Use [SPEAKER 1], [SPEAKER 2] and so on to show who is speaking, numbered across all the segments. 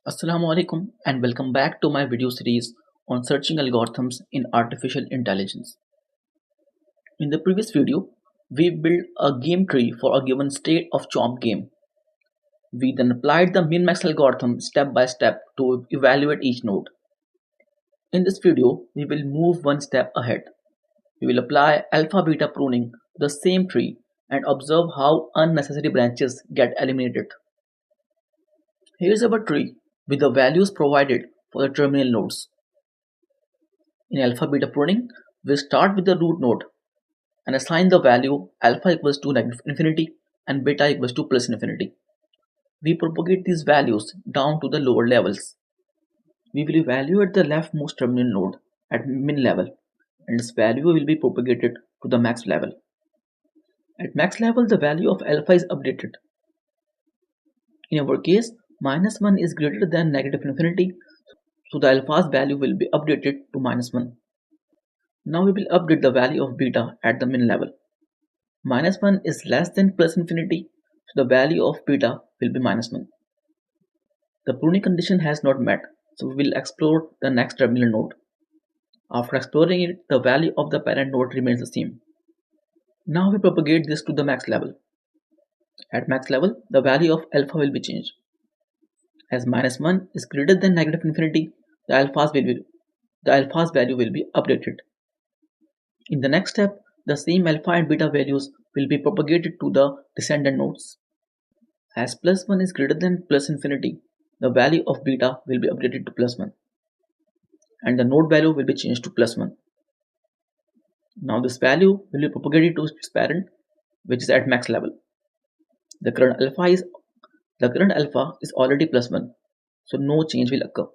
[SPEAKER 1] Assalamu alaikum and welcome back to my video series on searching algorithms in artificial intelligence. In the previous video, we built a game tree for a given state of Chomp game. We then applied the minimax algorithm step by step to evaluate each node. In this video, we will move one step ahead. We will apply alpha beta pruning to the same tree and observe how unnecessary branches get eliminated. Here is our tree with the values provided for the terminal nodes. In alpha beta pruning, we start with the root node and assign the value alpha equals to negative infinity and beta equals to plus infinity. We propagate these values down to the lower levels. We will evaluate the leftmost terminal node at min level and its value will be propagated to the max level. At max level, the value of alpha is updated. In our case, -1 is greater than negative infinity, so the alpha's value will be updated to -1. Now we will update the value of beta at the min level. -1 is less than plus infinity, so the value of beta will be -1. The pruning condition has not met, so we will explore the next terminal node. After exploring it, the value of the parent node remains the same. Now we propagate this to the max level. At max level, the value of alpha will be changed. As -1 is greater than negative infinity, the alpha's value will be updated. In the next step, the same alpha and beta values will be propagated to the descendant nodes. As +1 is greater than plus infinity, the value of beta will be updated to +1 and the node value will be changed to +1. Now this value will be propagated to its parent, which is at max level. The current alpha is already +1, so no change will occur.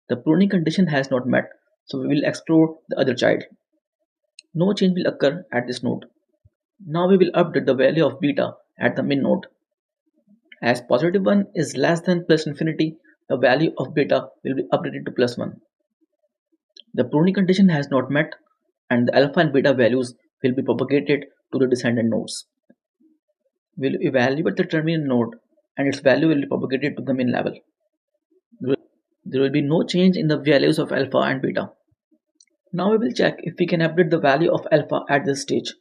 [SPEAKER 1] The pruning condition has not met, so we will explore the other child. No change will occur at this node. Now we will update the value of beta at the min node. As +1 is less than plus infinity, the value of beta will be updated to +1. The pruning condition has not met, and the alpha and beta values will be propagated to the descendant nodes. We will evaluate the terminal node, and its value will be propagated to the min level. There will be no change in the values of alpha and beta. Now we will check if we can update the value of alpha at this stage.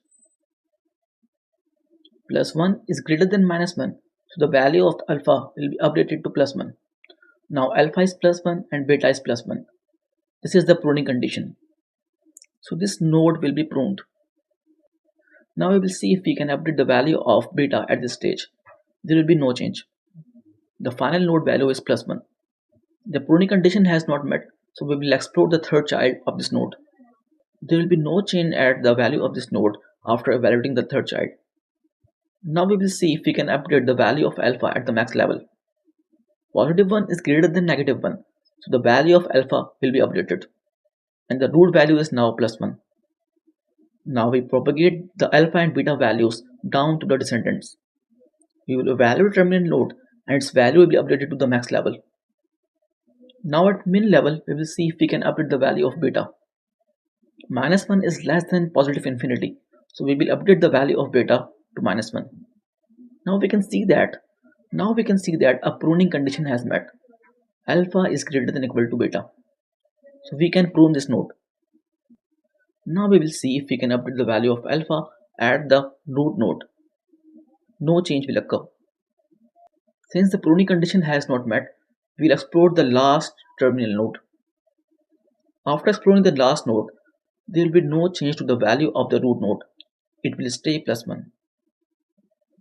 [SPEAKER 1] +1 is greater than -1, so the value of alpha will be updated to +1. Now alpha is +1 and beta is +1. This is the pruning condition. So this node will be pruned. Now we will see if we can update the value of beta at this stage. There will be no change. The final node value is +1. The pruning condition has not met, so we will explore the third child of this node. There will be no change at the value of this node after evaluating the third child. Now we will see if we can update the value of alpha at the max level. +1 is greater than -1, so the value of alpha will be updated. And the root value is now +1. Now we propagate the alpha and beta values down to the descendants. We will evaluate terminal node and its value will be updated to the max level. Now at min level, we will see if we can update the value of beta. -1 is less than positive infinity, so we will update the value of beta to -1. Now we can see that a pruning condition has met. Alpha is greater than or equal to beta, so we can prune this node. Now we will see if we can update the value of alpha at the root node. No change will occur. Since the pruning condition has not met, we will explore the last terminal node. After exploring the last node, there will be no change to the value of the root node. It will stay +1.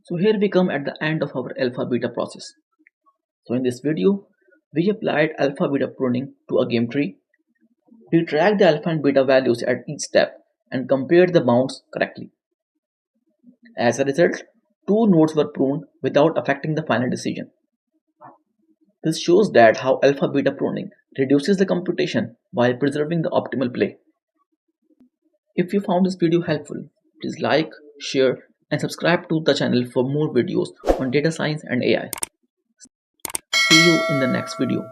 [SPEAKER 1] So here we come at the end of our alpha beta process. So in this video, we applied alpha beta pruning to a game tree. We tracked the alpha and beta values at each step and compared the bounds correctly. As a result, 2 nodes were pruned without affecting the final decision. This shows that how alpha beta pruning reduces the computation while preserving the optimal play. If you found this video helpful, please like, share, and subscribe to the channel for more videos on data science and AI. See you in the next video.